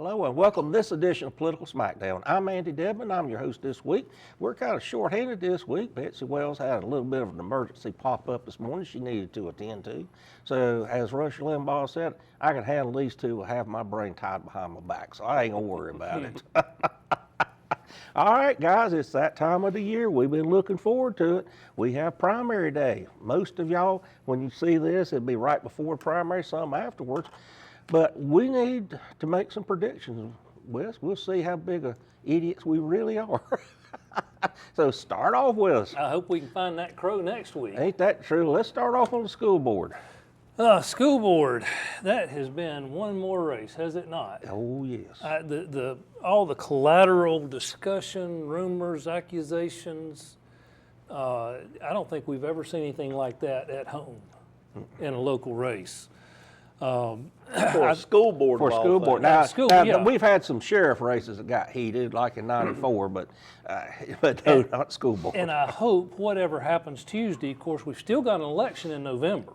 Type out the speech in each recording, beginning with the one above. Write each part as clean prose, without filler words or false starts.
Hello and welcome to this edition of Political Smackdown. I'm Andy Debman. I'm your host this week. We're kind of short-handed this week. Betsy Wells had a little bit of an emergency pop up this morning she needed to attend to. So as Rush Limbaugh said, I can handle these two with half my brain tied behind my back, so I ain't gonna worry about it. All right, guys, it's that time of the year. We've been looking forward to it. We have primary day. Most of y'all, when you see this, it'll be right before primary, some afterwards. But we need to make some predictions, Wes. We'll see how big of idiots we really are. So start off with us. I hope we can find that crow next week. Ain't that true? Let's start off on the school board. School board, that has been one more race, has it not? Oh, yes. All the collateral discussion, rumors, accusations, I don't think we've ever seen anything like that at home in a local race. For a school board. For school board. Now, we've had some sheriff races that got heated, like in '94, but no, not school board. And I hope whatever happens Tuesday, of course, we've still got an election in November.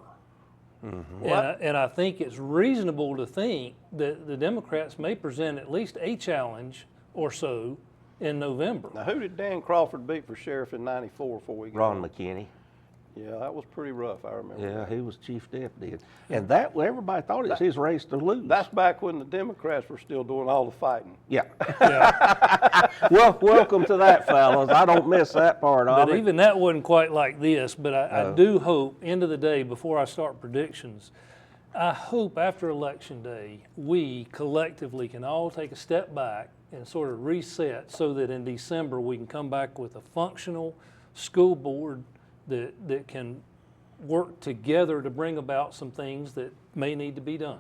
Mm-hmm. And I think it's reasonable to think that the Democrats may present at least a challenge or so in November. Now, who did Dan Crawford beat for sheriff in '94 before we got Ron McKinney. Yeah, that was pretty rough, I remember. Yeah, he was chief deputy. And that, everybody thought it was his race to lose. That's back when the Democrats were still doing all the fighting. Yeah. Well, welcome to that, fellas. I don't miss that part of it. But even that wasn't quite like this. But I do hope, end of the day, before I start predictions, I hope after Election Day, we collectively can all take a step back and sort of reset so that in December we can come back with a functional school board that can work together to bring about some things that may need to be done.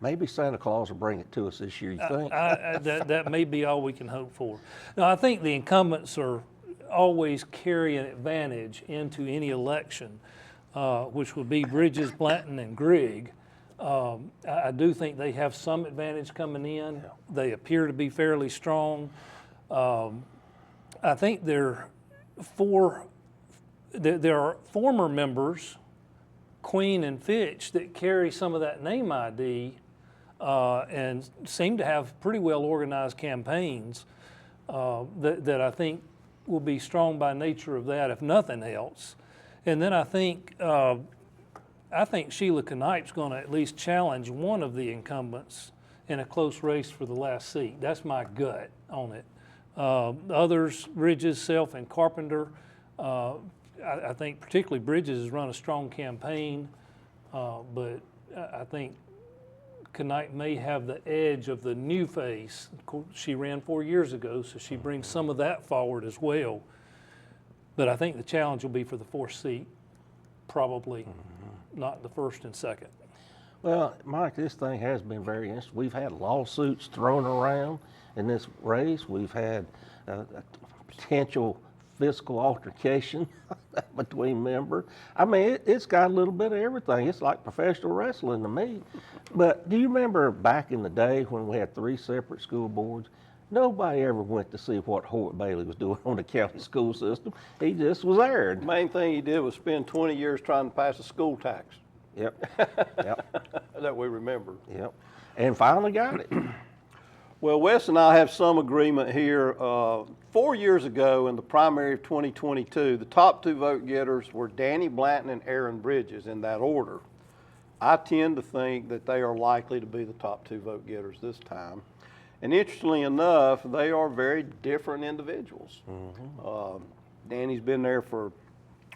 Maybe Santa Claus will bring it to us this year, you think? That may be all we can hope for. Now, I think the incumbents are always carry an advantage into any election, which would be Bridges, Blanton, and Grigg. I do think they have some advantage coming in. Yeah. They appear to be fairly strong. I think there are former members, Queen and Fitch, that carry some of that name ID and seem to have pretty well organized campaigns that I think will be strong by nature of that, if nothing else. And then I think Sheila Knipe's going to at least challenge one of the incumbents in a close race for the last seat. That's my gut on it. Others, Bridges, Self, and Carpenter, I think particularly Bridges has run a strong campaign, but I think Knipe may have the edge of the new face. Of course, she ran 4 years ago, so she brings some of that forward as well. But I think the challenge will be for the fourth seat, probably not the first and second. Well, Mike, this thing has been very interesting. We've had lawsuits thrown around in this race. We've had a potential physical altercation between members. I mean, it's got a little bit of everything. It's like professional wrestling to me. But do you remember back in the day when we had 3 separate school boards? Nobody ever went to see what Hoyt Bailey was doing on the county school system. He just was there. The main thing he did was spend 20 years trying to pass a school tax. Yep. That we remember. Yep. And finally got it. Well, Wes and I have some agreement here. 4 years ago in the primary of 2022, the top 2 vote getters were Danny Blanton and Aaron Bridges in that order. I tend to think that they are likely to be the top 2 vote getters this time. And interestingly enough, they are very different individuals. Mm-hmm. Danny's been there for,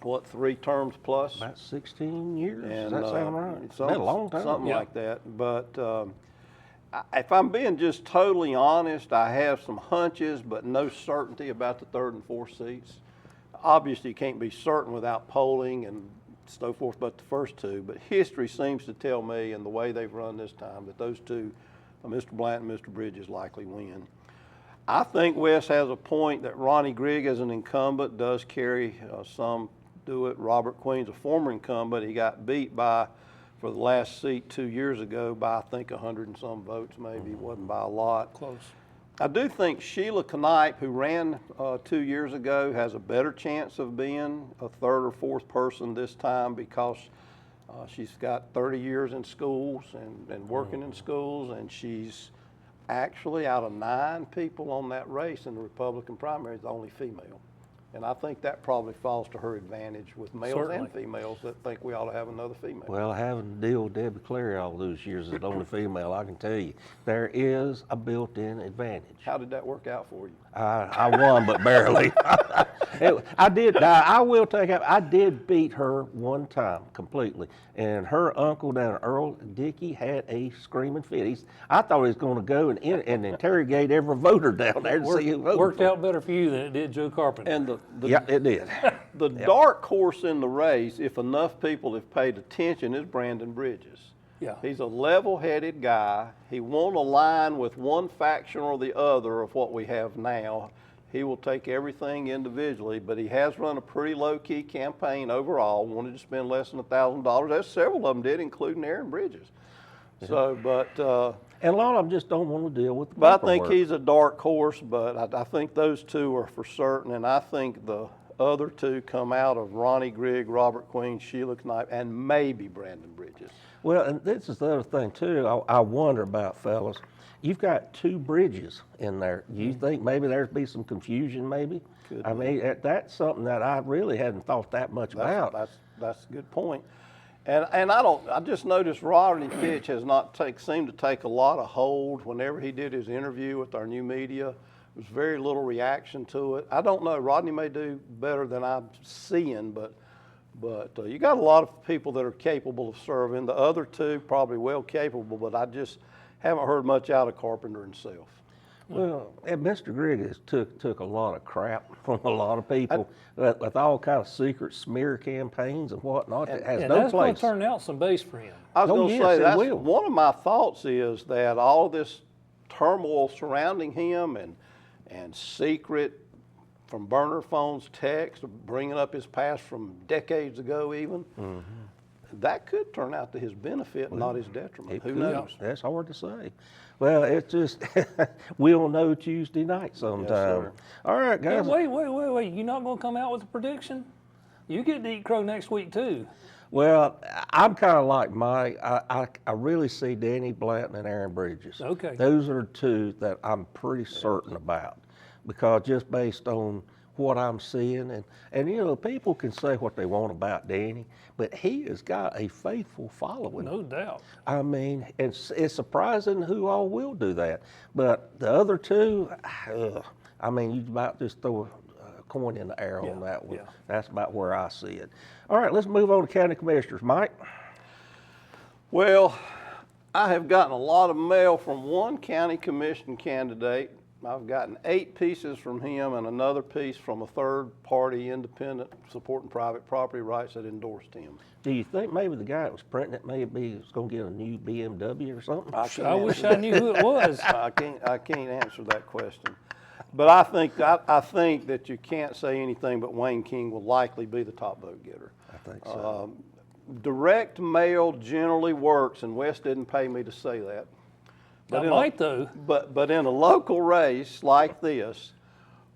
3 terms plus? About 16 years. And, Does that sound right? It's been a long time. Something like that. But if I'm being just totally honest, I have some hunches, but no certainty about the 3rd and 4th seats. Obviously, you can't be certain without polling and so forth, but the first 2. But history seems to tell me, and the way they've run this time, that those 2, Mr. Blanton and Mr. Bridges, likely win. I think Wes has a point that Ronnie Grigg, as an incumbent, does carry some do it. Robert Queen's a former incumbent. He got beat for the last seat 2 years ago by, I think, 100 and some votes maybe. It wasn't by a lot. Close. I do think Sheila Knipe, who ran 2 years ago, has a better chance of being a 3rd or 4th person this time because she's got 30 years in schools and working in schools, and she's actually, out of 9 people on that race in the Republican primary, is the only female. And I think that probably falls to her advantage with males Certainly. and females that think we ought to have another female. Well, having to deal with Debbie Cleary all those years as the only female, I can tell you, there is a built-in advantage. How did that work out for you? I won, but barely. I did. I will take up. I did beat her one time completely, and her uncle down at Earl Dickey had a screaming fit. I thought he was going to go and interrogate every voter down there to see who voted. Worked for him. out better for you than it did Joe Carpenter. And Yeah, it did. the dark horse in the race, if enough people have paid attention, is Brandon Bridges. Yeah. He's a level-headed guy. He won't align with one faction or the other of what we have now. He will take everything individually, but he has run a pretty low-key campaign overall, wanted to spend less than $1,000. As several of them did, including Aaron Bridges. So, And a lot of them just don't want to deal with the but I think paperwork. he's a dark horse, but I think those two are for certain, and I think the other two come out of Ronnie Grigg, Robert Queen, Sheila Knipe, and maybe Brandon Bridges. Well, and this is the other thing too. I wonder about, fellas. You've got 2 Bridges in there. You think maybe there'd be some confusion? Maybe. Could I mean, that's something that I really hadn't thought that much about. That's a good point. And I just noticed Rodney Fitch has not seemed to take a lot of hold. Whenever he did his interview with our new media, there was very little reaction to it. I don't know. Rodney may do better than I'm seeing, but you got a lot of people that are capable of serving. The other 2 probably well capable, but I just haven't heard much out of Carpenter himself. Well, and Mr. Grigg has took a lot of crap from a lot of people with all kind of secret smear campaigns and whatnot that has and no that's going place. to turn out some base for him. I was Oh, going to yes, say it that's will. one of my thoughts is that all this turmoil surrounding him and secret from burner phones, text, bringing up his past from decades ago even, that could turn out to his benefit, not his detriment. It Who could. knows? That's hard to say. Well, it's just we'll know Tuesday night sometime. sir. All right, Hey, guys. wait. You're not going to come out with a prediction? You get to eat crow next week, too. Well, I'm kind of like Mike. I really see Danny Blanton and Aaron Bridges. Okay. Those are 2 that I'm pretty certain about, because just based on what I'm seeing, and you know, people can say what they want about Danny, but he has got a faithful following. No doubt. I mean, it's surprising who all will do that. But the other 2, I mean, you about just throw a coin in the air on that one. yeah. That's about where I see it. All right, let's move on to county commissioners. Mike? Well, I have gotten a lot of mail from one county commission candidate. I've gotten 8 pieces from him and another piece from a third-party independent supporting private property rights that endorsed him. Do you think maybe the guy that was printing it maybe was going to get a new BMW or something? I wish I knew who it was. I can't answer that question. But I think that you can't say anything but Wayne King will likely be the top vote getter. I think so. Direct mail generally works, and Wes didn't pay me to say that. I might, though. But in a local race like this,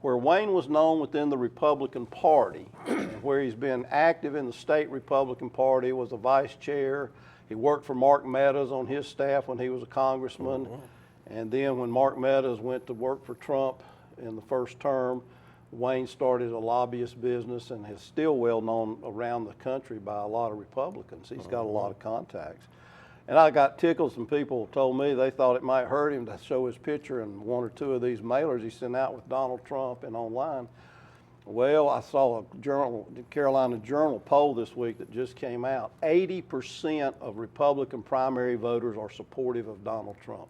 where Wayne was known within the Republican Party, and where he's been active in the state Republican Party, was a vice chair. He worked for Mark Meadows on his staff when he was a congressman. And then when Mark Meadows went to work for Trump in the first term, Wayne started a lobbyist business and is still well known around the country by a lot of Republicans. He's got a lot of contacts. And I got tickled. Some people told me they thought it might hurt him to show his picture in 1 or 2 of these mailers he sent out with Donald Trump and online. Well, I saw the Carolina Journal poll this week that just came out. 80% of Republican primary voters are supportive of Donald Trump.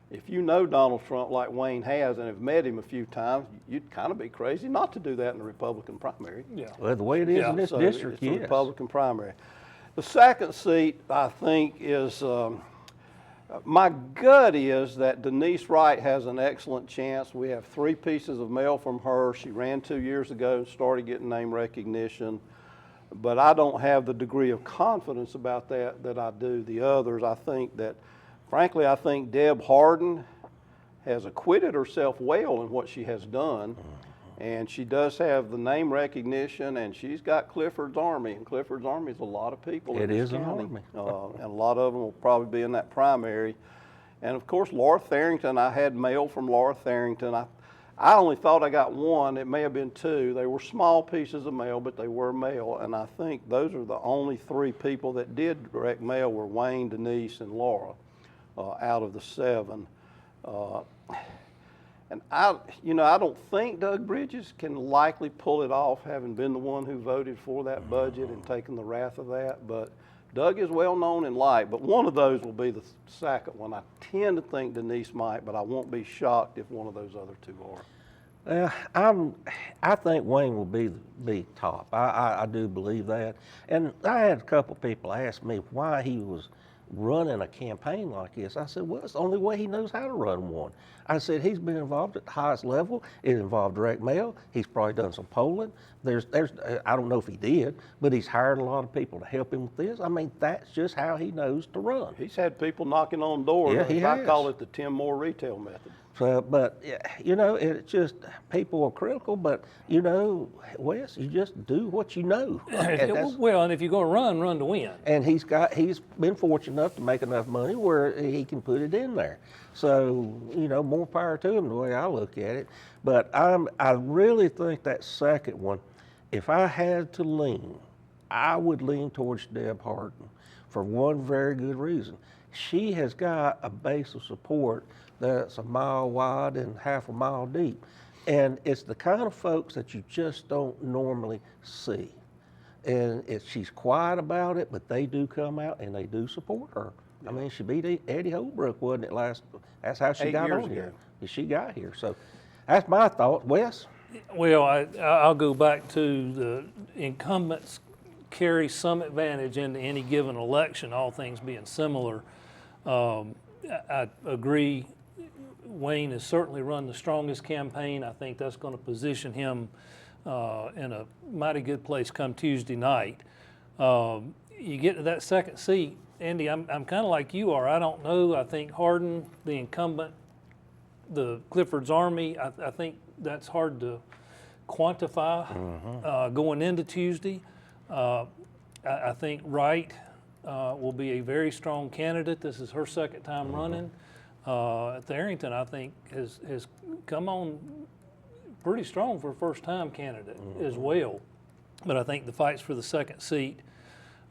If you know Donald Trump like Wayne has and have met him a few times, you'd kind of be crazy not to do that in the Republican primary. Yeah. Well, the way it is in this So district, it's a yes. Republican primary. The second seat, I think, is my gut is that Denise Wright has an excellent chance. We have 3 pieces of mail from her. She ran 2 years ago, started getting name recognition, but I don't have the degree of confidence about that I do the others. I think that, frankly, I think Deb Hardin has acquitted herself well in what she has done. And she does have the name recognition, and she's got Clifford's Army, and Clifford's Army is a lot of people in It this is an county. army. And a lot of them will probably be in that primary. And of course, Laura Tharrington, I had mail from Laura Tharrington. I only thought I got one. It may have been two. They were small pieces of mail, but they were mail. And I think those are the only three people that did direct mail were Wayne, Denise, and Laura out of the 7. And I don't think Doug Bridges can likely pull it off, having been the one who voted for that budget and taken the wrath of that. But Doug is well known and liked, but one of those will be the second one. I tend to think Denise might, but I won't be shocked if one of those other two are. I think Wayne will be top. I do believe that. And I had a couple people ask me why he was running a campaign like this. I said, well, it's the only way he knows how to run one. I said, he's been involved at the highest level. It involved direct mail. He's probably done some polling. I don't know if he did, but he's hired a lot of people to help him with this. I mean, that's just how he knows to run. He's had people knocking on doors. Yeah, he has. I call it the Tim Moore retail method. So, but, it's just, people are critical, but, Wes, you just do what you know. And if you're going to run to win. And he's been fortunate enough to make enough money where he can put it in there. So, more power to him the way I look at it. But I really think that second one, if I had to lean, I would lean towards Deb Hardin for one very good reason. She has got a base of support that's a mile wide and half a mile deep. And it's the kind of folks that you just don't normally see. And she's quiet about it, but they do come out and they do support her. Yeah. I mean, she beat Eddie Holbrook, wasn't it, that's how she got on here. She got here. So that's my thought. Wes? Well, I'll go back to the incumbents carry some advantage into any given election, all things being similar. I agree. Wayne has certainly run the strongest campaign. I think that's going to position him in a mighty good place come Tuesday night. You get to that second seat, Andy, I'm kind of like you are. I don't know. I think Hardin, the incumbent, the Clifford's Army, I think that's hard to quantify going into Tuesday. I think Wright will be a very strong candidate. This is her second time running. Tharrington, I think, has come on pretty strong for a first-time candidate as well. But I think the fight's for the second seat,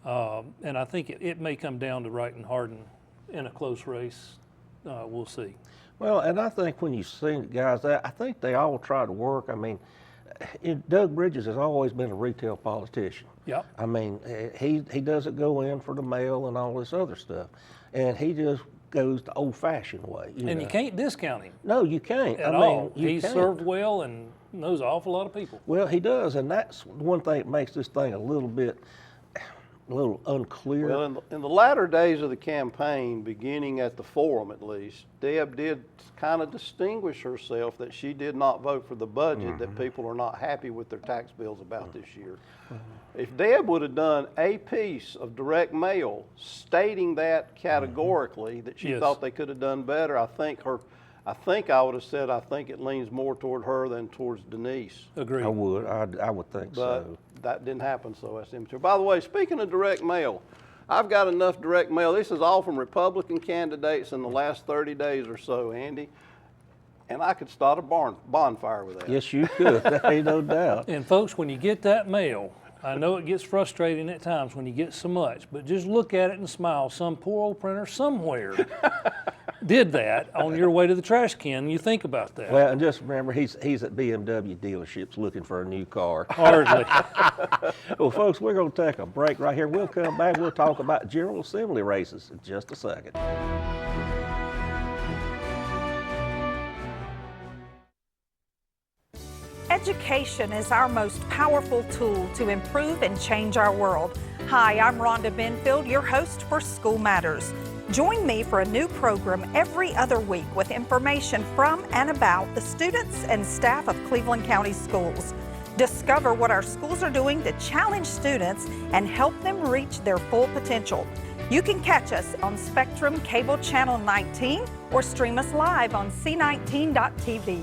and I think it may come down to Wright and Hardin in a close race. We'll see. Well, and I think when you see guys, I think they all try to work. I mean, Doug Bridges has always been a retail politician. Yep. I mean, he doesn't go in for the mail and all this other stuff, and he just goes the old-fashioned way. And you can't discount him. No, you can't. At all. He's served well and knows an awful lot of people. Well, he does, and that's one thing that makes this thing a little unclear. Well, in the latter days of the campaign, beginning at the forum at least, Deb did kind of distinguish herself that she did not vote for the budget, that people are not happy with their tax bills about this year. If Deb would have done a piece of direct mail stating that categorically, that she thought they could have done better, I think I would have said I think it leans more toward her than towards Denise. Agreed. I would think so. But that didn't happen, so that's immature. By the way, speaking of direct mail, I've got enough direct mail. This is all from Republican candidates in the last 30 days or so, Andy. And I could start a bonfire with that. Yes, you could. There ain't no doubt. And folks, when you get that mail, I know it gets frustrating at times when you get so much, but just look at it and smile. Some poor old printer somewhere did that on your way to the trash can. You think about that. Well, and just remember, he's at BMW dealerships looking for a new car. Hardly. Well, folks, we're going to take a break right here. We'll come back. We'll talk about General Assembly races in just a second. Education is our most powerful tool to improve and change our world. Hi, I'm Rhonda Benfield, your host for School Matters. Join me for a new program every other week with information from and about the students and staff of Cleveland County Schools. Discover what our schools are doing to challenge students and help them reach their full potential. You can catch us on Spectrum Cable Channel 19 or stream us live on c19.tv.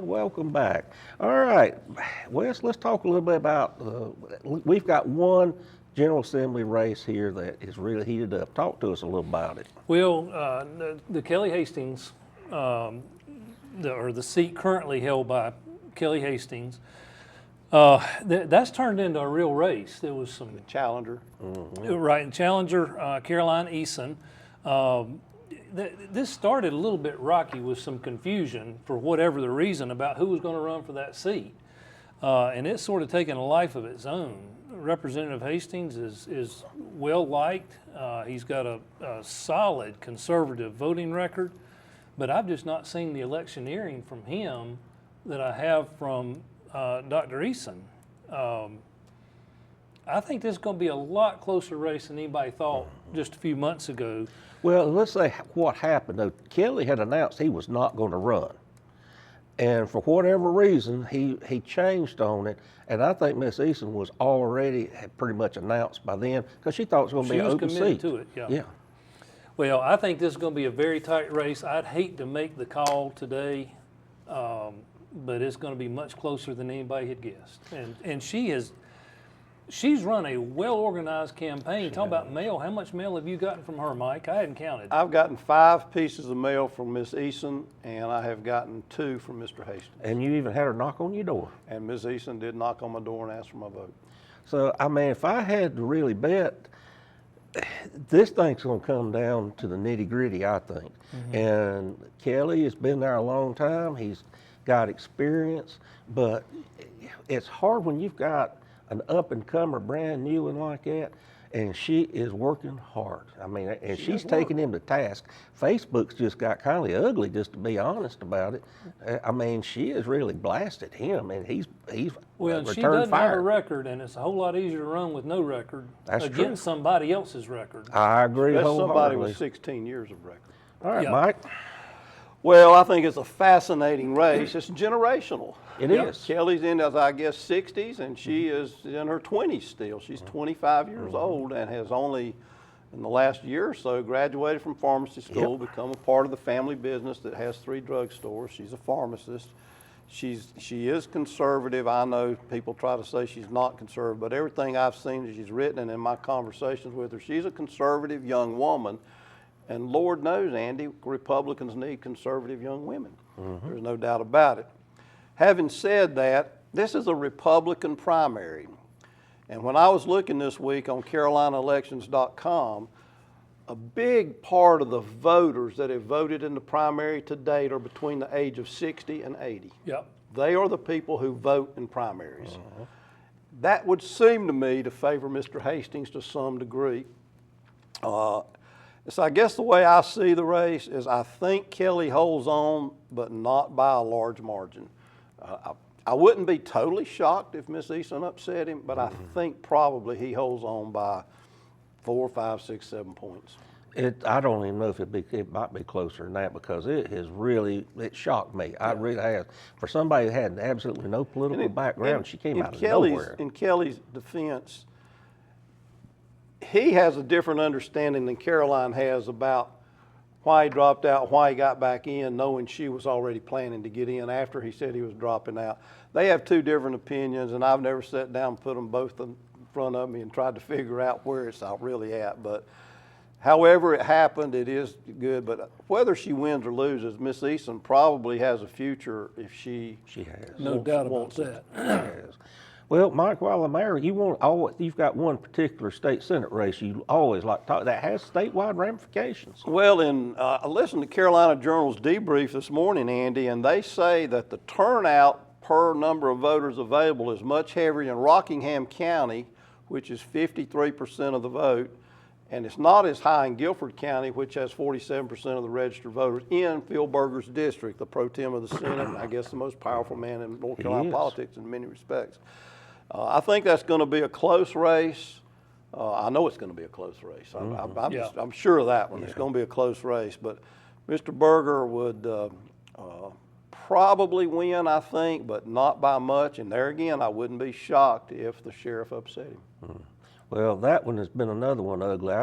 Welcome back. All right, Wes, let's talk a little bit about, we've got one General Assembly race here that is really heated up. Talk to us a little about it. Well, the Kelly Hastings, the seat currently held by Kelly Hastings, that's turned into a real race. There was some Challenger. right, and challenger Caroline Eason. This started a little bit rocky with some confusion for whatever the reason about who was going to run for that seat, and it's sort of taken a life of its own. Representative Hastings is well liked. He's got a solid conservative voting record, but I've just not seen the electioneering from him that I have from Dr. Eason. I think this is going to be a lot closer race than anybody thought just a few months ago. Well, let's say what happened. Though Kelly had announced he was not going to run, and for whatever reason, he changed on it. And I think Miss Eason was already had pretty much announced by then because she thought it was going to be an open seat. She was committed to it. Yeah. Well, I think this is going to be a very tight race. I'd hate to make the call today, but it's going to be much closer than anybody had guessed. And she's run a well-organized campaign. Talk about mail. How much mail have you gotten from her, Mike? I hadn't counted. I've gotten 5 pieces of mail from Miss Eason, and I have gotten 2 from Mr. Hastings. And you even had her knock on your door. And Miss Eason did knock on my door and ask for my vote. So, I mean, if I had to really bet, this thing's going to come down to the nitty-gritty, I think. And Kelly has been there a long time. He's got experience, but it's hard when you've got an up-and-comer, brand new one like that, and she is working hard. I mean, and she's taking him to task. Facebook's just got kind of ugly, just to be honest about it. I mean, she has really blasted him, and he's Well, returned she doesn't fire. have a record, and it's a whole lot easier to run with no record That's against true. somebody else's record. I agree That's somebody wholeheartedly. with 16 years of record. All right, Yeah. Mike. Well, I think it's a fascinating race. It's generational. It is. Kelly's in his, I guess, 60s, and she is in her 20s still. She's 25 years old and has only, in the last year or so, graduated from pharmacy school, become a part of the family business that has 3 drugstores. She's a pharmacist. She is conservative. I know people try to say she's not conservative, but everything I've seen that she's written and in my conversations with her, she's a conservative young woman. And Lord knows, Andy, Republicans need conservative young women. There's no doubt about it. Having said that, this is a Republican primary. And when I was looking this week on CarolinaElections.com, a big part of the voters that have voted in the primary to date are between the age of 60 and 80. Yep. They are the people who vote in primaries. That would seem to me to favor Mr. Hastings to some degree. So I guess the way I see the race is I think Kelly holds on, but not by a large margin. I wouldn't be totally shocked if Miss Eason upset him, but I think probably he holds on by 4, 5, 6, 7 points. I don't even know if it might be closer than that because it shocked me. I really have. For somebody who had absolutely no political background, she came out of nowhere. In Kelly's defense, he has a different understanding than Caroline has about why he dropped out, why he got back in, knowing she was already planning to get in after he said he was dropping out. They have 2 different opinions, and I've never sat down and put them both in front of me and tried to figure out where it's really at. But however it happened, it is good. But whether she wins or loses, Miss Eason probably has a future if she has. No doubt about that. She has. Well, Mike, while I'm there, you've got one particular state senate race you always like to talk that has statewide ramifications. Well, I listened to Carolina Journal's debrief this morning, Andy, and they say that the turnout per number of voters available is much heavier in Rockingham County, which is 53% of the vote, and it's not as high in Guilford County, which has 47% of the registered voters in Phil Berger's district, the pro tem of the Senate, and I guess the most powerful man in North Carolina politics in many respects. I think that's going to be a close race. I know it's going to be a close race. I'm sure of that one. Yeah. It's going to be a close race. But Mr. Berger would probably win, I think, but not by much. And there again, I wouldn't be shocked if the sheriff upset him. Well, that one has been another one ugly.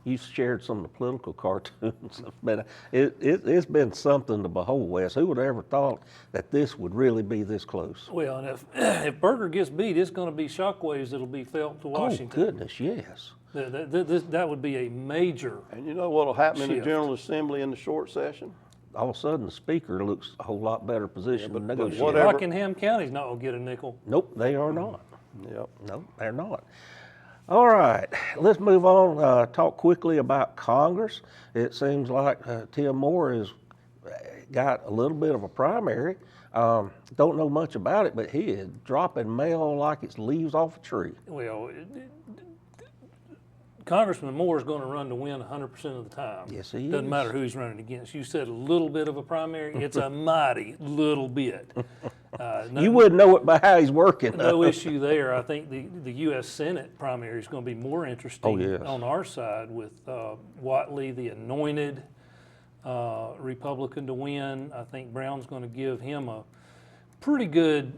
You shared some of the political cartoons, but it's been something to behold, Wes. Who would have ever thought that this would really be this close? Well, and if Berger gets beat, it's going to be shockwaves that'll be felt to Washington. Oh, goodness, yes. That would be a major. And you know what will happen in the Shift. General Assembly in the short session? All of a sudden, the speaker looks a whole lot better positioned to negotiate. whatever- Rockingham County's not going to get a nickel. Nope, they are not. Yep. No, they're not. All right, let's move on. Talk quickly about Congress. It seems like Tim Moore has got a little bit of a primary. Don't know much about it, but he is dropping mail like it's leaves off a tree. Well, Congressman Moore is going to run to win 100% of the time. Yes, he Doesn't is. matter who he's running against. You said a little bit of a primary. It's a mighty little bit. You wouldn't know it by how he's working. No issue there. I think the U.S. Senate primary is going to be more interesting yes. on our side with Whatley, the anointed Republican, to win. I think Brown's going to give him a pretty good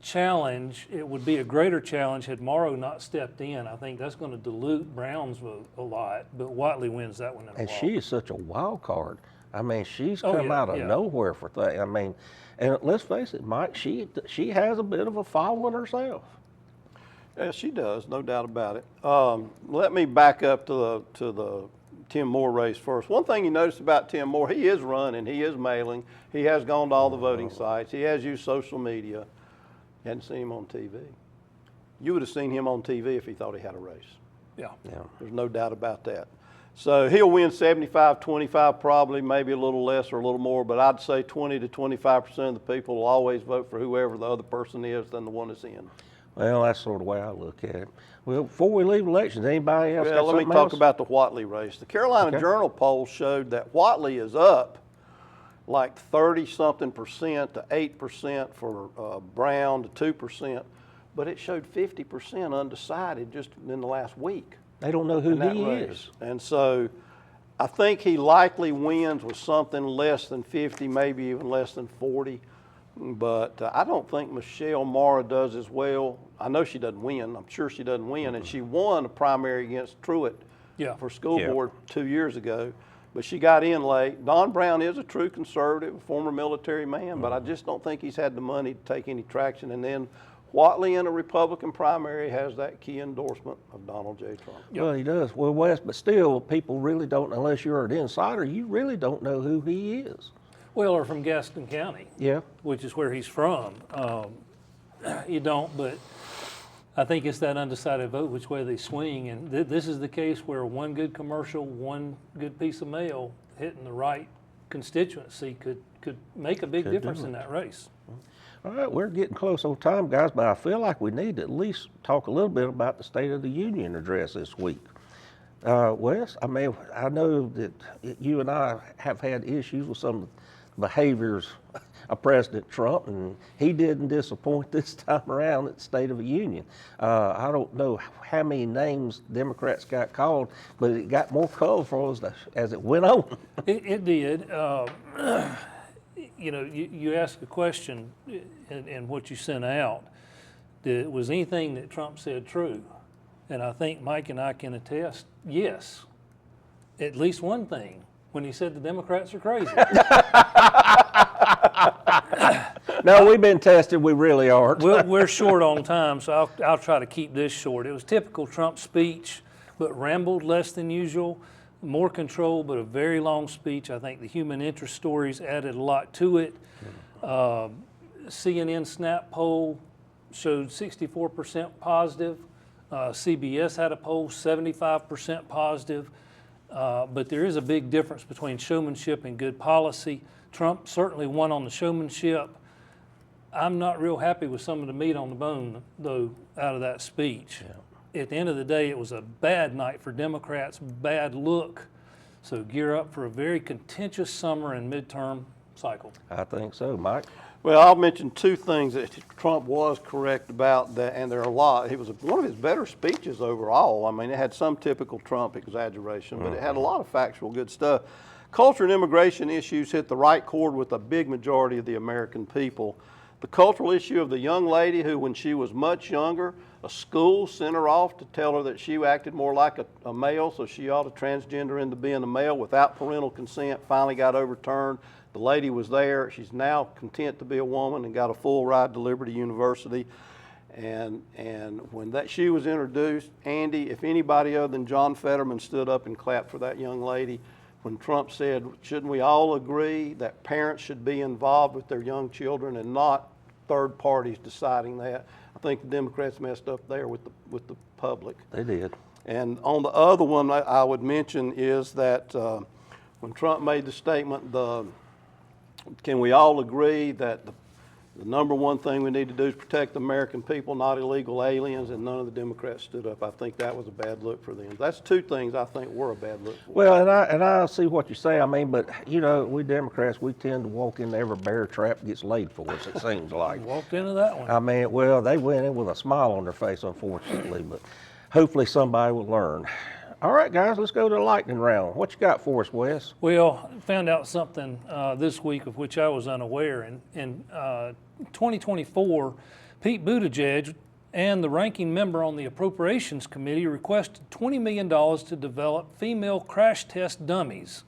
challenge. It would be a greater challenge had Morrow not stepped in. I think that's going to dilute Brown's vote a lot, but Whatley wins that one in a And walk. she is such a wild card. I mean, she's Oh, come yeah, out of yeah. nowhere for things. I mean, and let's face it, Mike, she has a bit of a following herself. Yeah, she does, no doubt about it. Let me back up to the Tim Moore race first. One thing you notice about Tim Moore, he is running, he is mailing, he has gone to all the voting sites, he has used social media. You hadn't seen him on TV. You would have seen him on TV if he thought he had a race. Yeah. Yeah. There's no doubt about that. So he'll win 75-25 probably, maybe a little less or a little more, but I'd say 20 to 25% of the people will always vote for whoever the other person is than the one that's in. Well, that's sort of the way I look at it. Well, before we leave elections, anybody else Well, got let me something talk else? about the Whatley race. The Carolina Okay. Journal poll showed that Whatley is up like 30-something% to 8% for Brown to 2%, but it showed 50% undecided just in the last week. They don't know who in that he race. is. And so I think he likely wins with something less than 50, maybe even less than 40. But I don't think Michelle Mara does as well. I know she doesn't win. I'm sure she doesn't win. And she won a primary against Truitt Yeah. for school Yeah. board 2 years ago. But she got in late. Don Brown is a true conservative, a former military man, but I just don't think he's had the money to take any traction. And then Whatley in a Republican primary has that key endorsement of Donald J. Trump. Well, he does. Well, Wes, but still, people really don't, unless you're an insider, you really don't know who he is. Well, or from Gaston County, Yeah. which is where he's from. You don't, but I think it's that undecided vote, which way they swing. And this is the case where one good commercial, one good piece of mail hitting the right constituency could make a big Could difference do in it. that race. All right, we're getting close on time, guys, but I feel like we need to at least talk a little bit about the State of the Union address this week. Wes, I mean, I know that you and I have had issues with some behaviors of President Trump, and he didn't disappoint this time around at the State of the Union. I don't know how many names Democrats got called, but it got more colorful as it went on. It did. You know, you asked a question in what you sent out. Was anything that Trump said true? And I think Mike and I can attest, yes. At least one thing, when he said the Democrats are crazy. No, we've been tested. We really aren't. We're short on time, so I'll try to keep this short. It was typical Trump speech, but rambled less than usual. More control, but a very long speech. I think the human interest stories added a lot to it. CNN Snap poll showed 64% positive. CBS had a poll, 75% positive. But there is a big difference between showmanship and good policy. Trump certainly won on the showmanship. I'm not real happy with some of the meat on the bone, though, out of that speech. Yeah. At the end of the day, it was a bad night for Democrats, bad look. So gear up for a very contentious summer and midterm cycle. I think so, Mike. Well, I'll mention two things that Trump was correct about, that, and there are a lot. It was one of his better speeches overall. I mean, it had some typical Trump exaggeration, but it had a lot of factual good stuff. Culture and immigration issues hit the right chord with a big majority of the American people. The cultural issue of the young lady who, when she was much younger, A school sent her off to tell her that she acted more like a male, so she ought to transgender into being a male without parental consent. Finally got overturned. The lady was there. She's now content to be a woman and got a full ride to Liberty University. And when she was introduced, Andy, if anybody other than John Fetterman stood up and clapped for that young lady, when Trump said, shouldn't we all agree that parents should be involved with their young children and not third parties deciding that? I think the Democrats messed up there with the public. They did. And on the other one I would mention is that when Trump made the statement, can we all agree that the number one thing we need to do is protect the American people, not illegal aliens, and none of the Democrats stood up. I think that was a bad look for them. That's two things I think were a bad look for. Well, and I see what you say. I mean, but you know, we Democrats, we tend to walk into every bear trap that gets laid for us, it seems like. Walked into that one. I mean, well, they went in with a smile on their face, unfortunately, but hopefully somebody will learn. All right, guys, let's go to the lightning round. What you got for us, Wes? Well, found out something this week of which I was unaware. In 2024, Pete Buttigieg and the ranking member on the Appropriations Committee requested $20 million to develop female crash test dummies.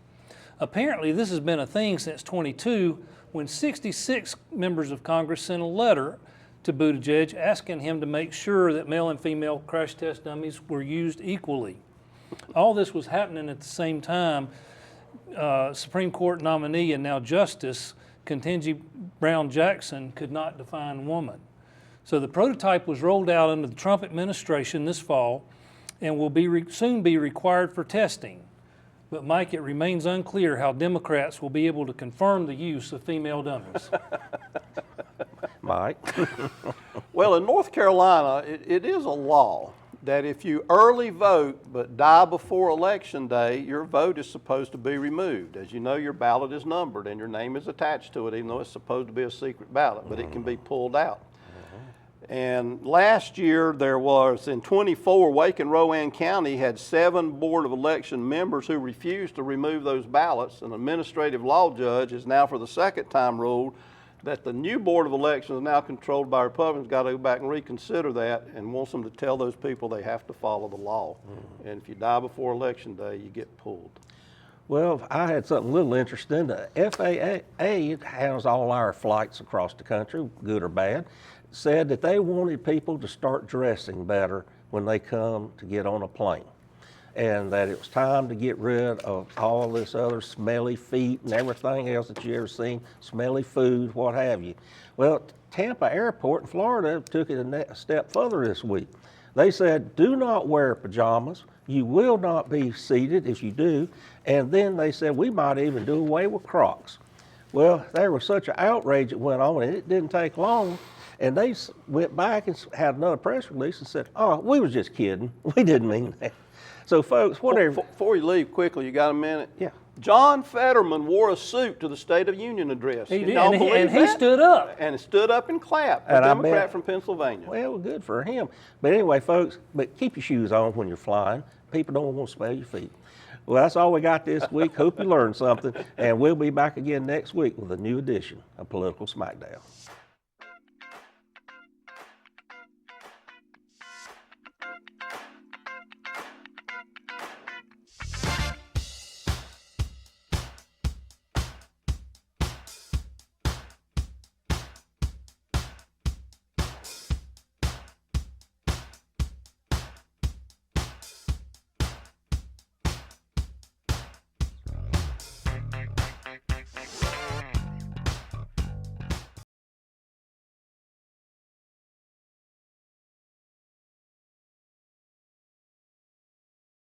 Apparently, this has been a thing since 22, when 66 members of Congress sent a letter to Buttigieg asking him to make sure that male and female crash test dummies were used equally. All this was happening at the same time. Supreme Court nominee and now Justice Ketanji Brown Jackson could not define woman. So the prototype was rolled out under the Trump administration this fall and will soon be required for testing. But Mike, it remains unclear how Democrats will be able to confirm the use of female dummies. Mike? Well, in North Carolina, it is a law that if you early vote but die before Election Day, your vote is supposed to be removed. As you know, your ballot is numbered and your name is attached to it, even though it's supposed to be a secret ballot, but it can be pulled out. And last year there was, in 24, Wake and Rowan County had 7 Board of Election members who refused to remove those ballots. An administrative law judge has now for the second time ruled that the new Board of Elections, now controlled by Republicans, got to go back and reconsider that and wants them to tell those people they have to follow the law. And if you die before Election Day, you get pulled. Well, I had something a little interesting. The FAA handles all our flights across the country, good or bad, said that they wanted people to start dressing better when they come to get on a plane. And that it was time to get rid of all this other smelly feet and everything else that you ever seen, smelly food, what have you. Well, Tampa Airport in Florida took it a step further this week. They said, do not wear pajamas. You will not be seated if you do. And then they said, we might even do away with Crocs. Well, there was such an outrage that went on, and it didn't take long. And they went back and had another press release and said, oh, we was just kidding. We didn't mean that. So, folks, whatever. Before you leave quickly, you got a minute? Yeah. John Fetterman wore a suit to the State of Union address. He Can did, y'all and believe he that? stood up. And stood up and clapped. And A I Democrat bet- from Pennsylvania. Well, good for him. But anyway, folks, but keep your shoes on when you're flying. People don't want to smell your feet. Well, that's all we got this week. Hope you learned something. And we'll be back again next week with a new edition of Political Smackdown.